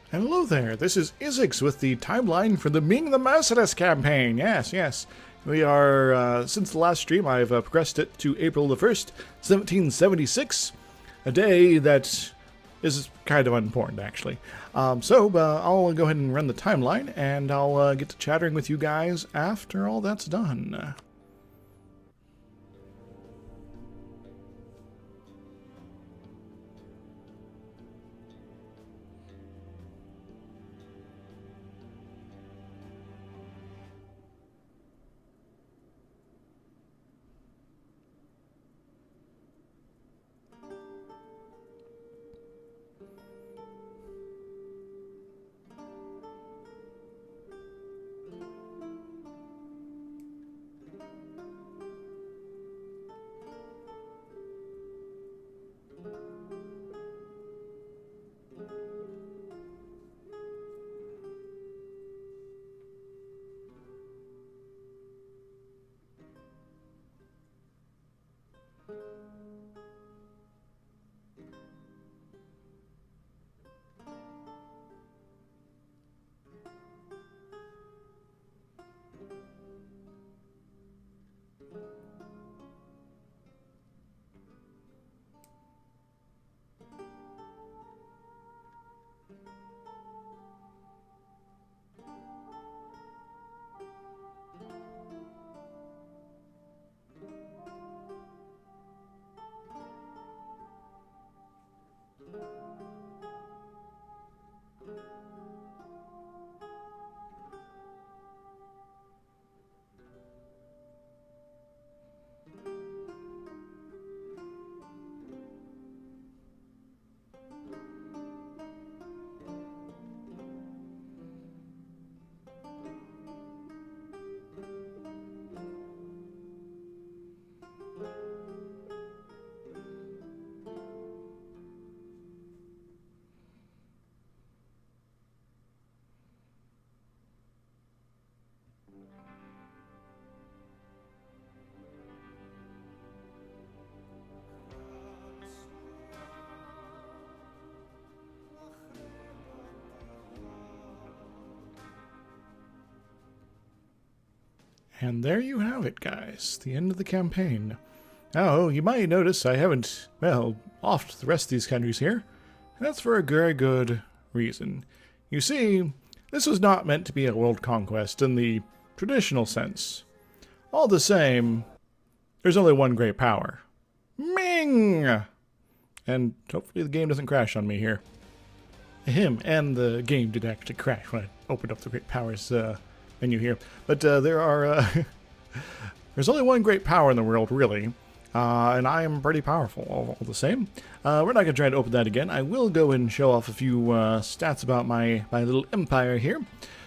And hello there, this is Isix with the timeline for the Ming the Merciless campaign. Yes. We are, since the last stream, I've progressed it to April the 1st, 1776. A day that is kind of unimportant, actually. I'll go ahead and run the timeline, and I'll get to chattering with you guys after all that's done. And there you have it, guys. The end of the campaign. Oh, you might notice I haven't, offed the rest of these countries here. That's for a very good reason. You see, this was not meant to be a world conquest in the traditional sense. All the same, there's only one great power. Ming! And hopefully the game doesn't crash on me here. And the game did actually crash when I opened up the great powers menu here. But there's only one great power in the world, really. And I am pretty powerful all the same. We're not going to try to open that again. I will go and show off a few stats about my little empire here.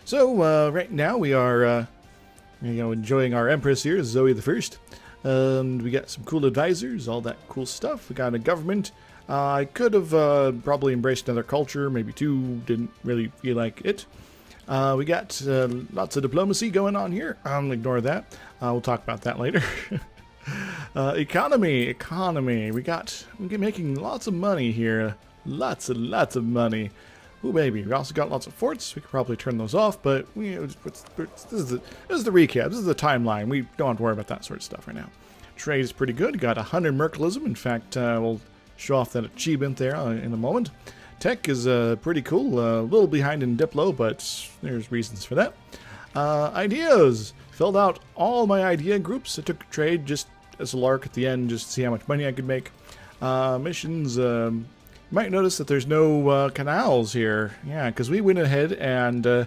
So right now we are enjoying our empress here, Zoe the First. And we got some cool advisors, all that cool stuff. We got a government. I could have probably embraced another culture, maybe two. Didn't really feel like it. We got lots of diplomacy going on here. Ignore that. We'll talk about that later. Economy. We're making lots of money here. Lots of money. Ooh, baby. We also got lots of forts. We could probably turn those off, but this is the recap. This is the timeline. We don't have to worry about that sort of stuff right now. Trade is pretty good. Got 100 mercantilism. In fact, we'll show off that achievement there in a moment. Tech is pretty cool. A little behind in Diplo, but there's reasons for that. Ideas. Filled out all my idea groups. I took a trade just as a lark at the end, just to see how much money I could make. Missions. You might notice that there's no canals here. Yeah, because we went ahead and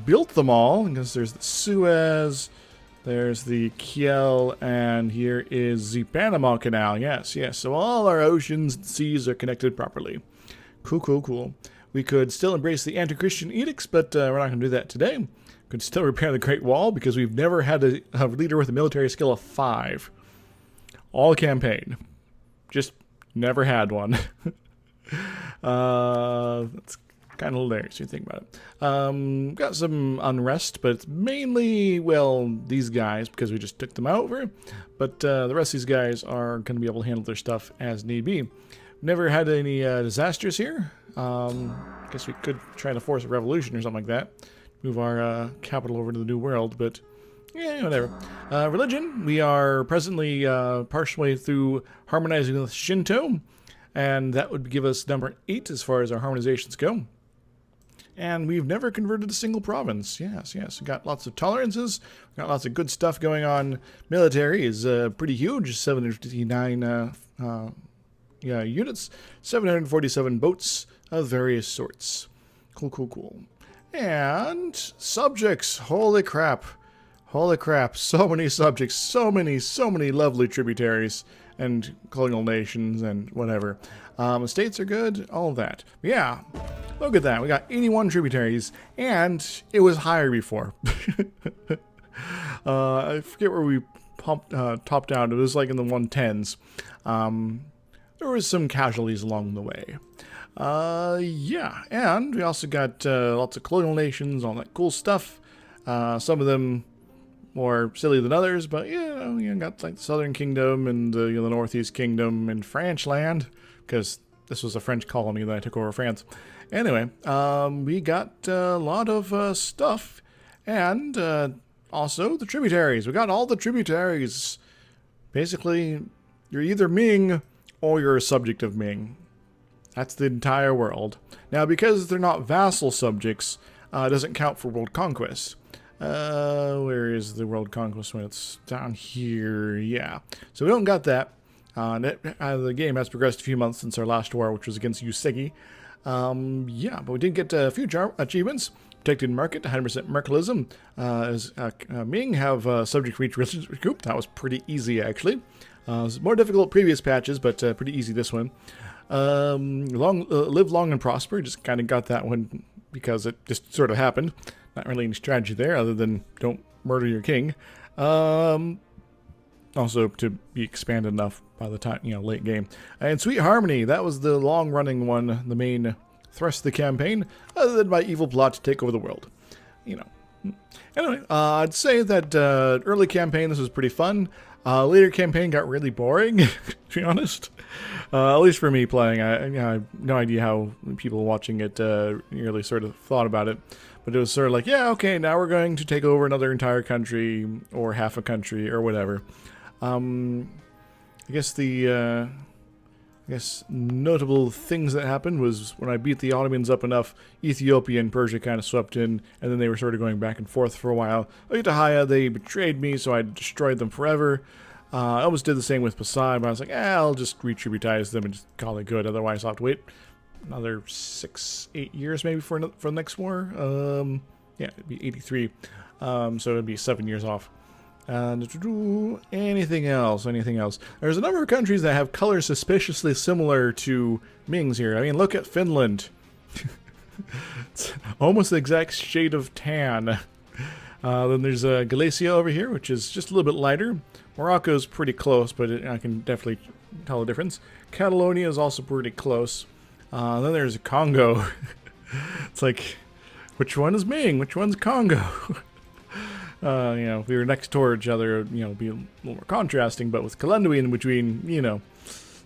built them all. Because there's the Suez, there's the Kiel, and here is the Panama Canal. Yes. So all our oceans and seas are connected properly. Cool. We could still embrace the anti-Christian edicts, but we're not going to do that today. Could still repair the Great Wall because we've never had a leader with a military skill of 5. All campaign. Just never had one. That's kind of hilarious when you think about it. Got some unrest, but it's mainly, these guys, because we just took them over. But the rest of these guys are going to be able to handle their stuff as need be. Never had any disasters here. Kind guess we could try to force a revolution or something like that. Move our capital over to the New World, but yeah, whatever. Religion, we are presently partially through harmonizing with Shinto, and that would give us number 8 as far as our harmonizations go. And we've never converted a single province. Yes. We got lots of tolerances. We got lots of good stuff going on. Military is pretty huge. 759 units. 747 boats of various sorts. Cool. And subjects. Holy crap. So many subjects. So many lovely tributaries. And colonial nations and whatever. Estates are good. All of that. But yeah. Look at that. We got 81 tributaries, and it was higher before. I forget where we topped out. It was like in the 110s. There was some casualties along the way. Yeah, and we also got lots of colonial nations, all that cool stuff. Some of them more silly than others, but you got like the Southern Kingdom and the Northeast Kingdom and French land, because this was a French colony that I took over France. Anyway, we got a lot of stuff, and also the tributaries. We got all the tributaries. Basically, you're either Ming or you're a subject of Ming. That's the entire world. Now, because they're not vassal subjects, it doesn't count for world conquest. Where is the world conquest when it's down here? Yeah. So we don't got that. The game has progressed a few months since our last war, which was against Usegi. Yeah, but we did get a few achievements. Protected market, 100% Mercilism. As Ming have subject for each religious group. That was pretty easy, actually. It was more difficult previous patches, but pretty easy this one. Live long and prosper. Just kind of got that one because it just sort of happened. Not really any strategy there other than don't murder your king. Also to be expanded enough by the time, late game. And Sweet Harmony, that was the long-running one, the main thrust of the campaign, other than my evil plot to take over the world. Anyway, I'd say that early campaign, this was pretty fun. Later campaign got really boring, to be honest. At least for me playing. I have no idea how people watching it really sort of thought about it. But it was sort of like, yeah, okay, now we're going to take over another entire country, or half a country, or whatever. I guess notable things that happened was when I beat the Ottomans up enough, Ethiopia and Persia kind of swept in, and then they were sort of going back and forth for a while. Oitahaya, they betrayed me, so I destroyed them forever. I almost did the same with Poseidon, but I was like, I'll just retributize them and just call it good, otherwise I'll have to wait another 6-8 years maybe for the next war. Yeah, it'd be 83, so it'd be 7 years off. Anything else? There's a number of countries that have colors suspiciously similar to Ming's here. I mean, look at Finland. It's almost the exact shade of tan. Then there's Galicia over here, which is just a little bit lighter. Morocco's pretty close, but I can definitely tell the difference. Catalonia is also pretty close. Then there's Congo. It's like, which one is Ming? Which one's Congo? If we were next door each other, it'd be a little more contrasting, but with Kalendui in between,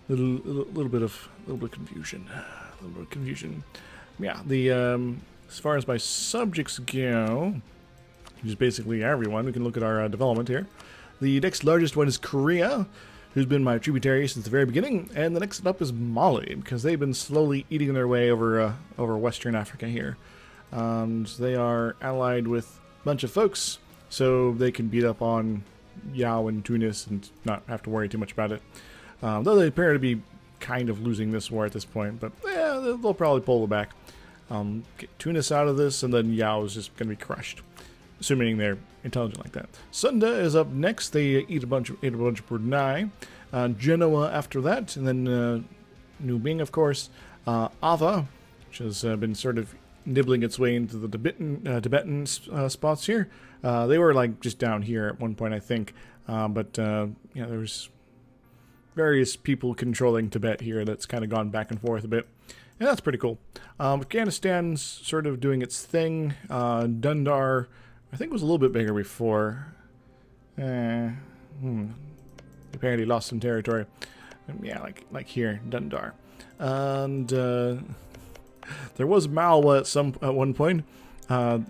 little bit of confusion. Yeah, as far as my subjects go, which is basically everyone, we can look at our development here. The next largest one is Korea, who's been my tributary since the very beginning, and the next up is Mali, because they've been slowly eating their way over Western Africa here. They are allied with a bunch of folks, so they can beat up on Yao and Tunis and not have to worry too much about it. Though they appear to be kind of losing this war at this point, but yeah, they'll probably pull it back. Get Tunis out of this, and then Yao is just going to be crushed, assuming they're intelligent like that. Sunda is up next. They ate a bunch of Brunei. Genoa after that, and then New Bing, of course. Ava, which has been sort of nibbling its way into the Tibetan spots here. They were like just down here at one point, I think. But there was various people controlling Tibet here that's kind of gone back and forth a bit. And that's pretty cool. Afghanistan's sort of doing its thing. Dundar, I think, was a little bit bigger before. Apparently lost some territory. Yeah, like here, Dundar. And the There was Malwa at one point. And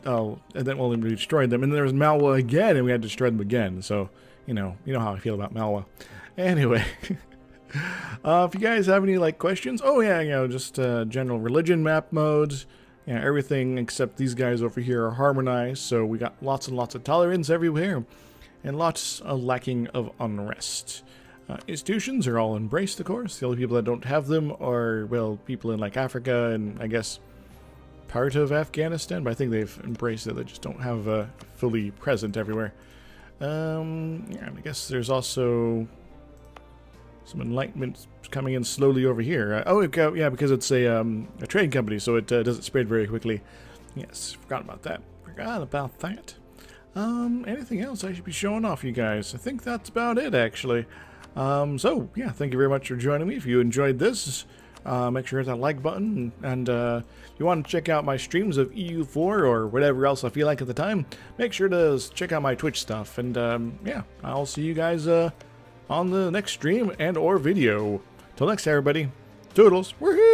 then we destroyed them, and then there was Malwa again, and we had to destroy them again. So you know how I feel about Malwa. Anyway, if you guys have any questions, just general religion map modes. Yeah, everything except these guys over here are harmonized, so we got lots and lots of tolerance everywhere, and lots of lacking of unrest. Institutions are all embraced, of course. The only people that don't have them are, well, people in Africa and I guess part of Afghanistan, but I think they've embraced it. They just don't have fully present everywhere. And I guess there's also some enlightenment coming in slowly over here. Yeah, because it's a trade company, so it doesn't spread very quickly. Yes, forgot about that. Anything else I should be showing off, you guys? I think that's about it, actually. So, yeah, thank you very much for joining me. If you enjoyed this, make sure to hit that like button. And if you want to check out my streams of EU4 or whatever else I feel like at the time, make sure to check out my Twitch stuff. And, yeah, I'll see you guys on the next stream and or video. Till next time, everybody. Toodles. Woohoo!